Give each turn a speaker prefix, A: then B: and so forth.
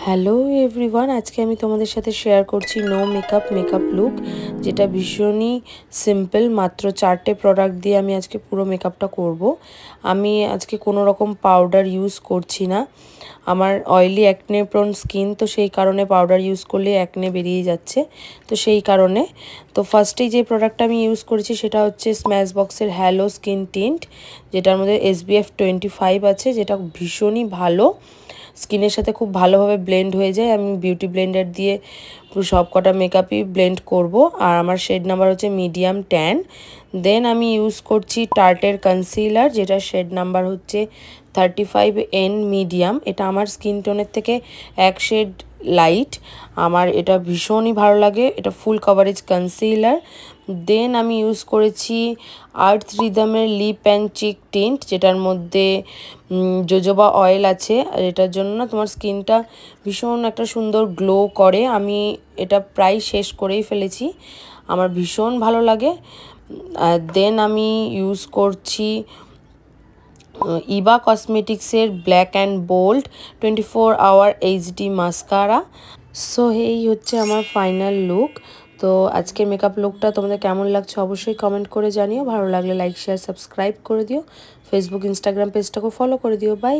A: Hello everyone, আজকে আমি তোমাদের সাথে শেয়ার করছি নো মেকআপ লুক, যেটা ভীষণই সিম্পল। মাত্র 4টে প্রোডাক্ট দিয়ে আমি আজকে পুরো মেকআপটা করব। আমি আজকে কোনো রকম পাউডার ইউজ করছি না। আমার অয়েলি অ্যাকনে প্রোন স্কিন, তো সেই কারণে পাউডার ইউজ করলে অ্যাকনে বেরিয়ে যাচ্ছে, তো সেই কারণে। তো ফার্স্টেই যে প্রোডাক্টটা আমি ইউজ করেছি সেটা হচ্ছে স্ম্যাশবক্সের হ্যালো স্কিন টিন্ট, যেটার মধ্যে SPF 25 আছে, যেটা ভীষণই ভালো, স্কিনের সাথে খুব ভালোভাবে ব্লেন্ড হয়ে যায়। আমি বিউটি ব্লেন্ডার দিয়ে পুরো সব কটা মেকআপই ব্লেন্ড করব। আর আমার শেড নাম্বার হচ্ছে মিডিয়াম ট্যান। দেন আমি ইউজ করছি টার্টের কনসিলার, যেটা শেড নাম্বার হচ্ছে 35N মিডিয়াম। এটা আমার স্কিন টোনের থেকে এক শেড লাইট, আমার এটা ভীষণই ভালো লাগে। এটা ফুল কভারেজ কনসিলার। দেন আমি ইউজ করেছি আর্থ রিদমের লিপ অ্যান্ড চিক টিন্ট, যেটার মধ্যে জোজোবা অয়েল আছে। আর এটার জন্য না তোমার স্কিনটা ভীষণ একটা সুন্দর গ্লো করে। আমি এটা প্রায় শেষ করেই ফেলেছি, আমার ভীষণ ভালো লাগে। দেন আমি ইউজ করছি ইবা কসমেটিক্সের black and bold 24 hour HD mascara. So এই হচ্ছে আমার ফাইনাল লুক। তো আজকের মেকআপ লুকটা তোমাদের কেমন লাগছে অবশ্যই কমেন্ট করে জানিও। ভালো লাগলে লাইক শেয়ার সাবস্ক্রাইব করে দিও। ফেসবুক ইনস্টাগ্রাম পেজটাকে ফলো করে দিও। বাই।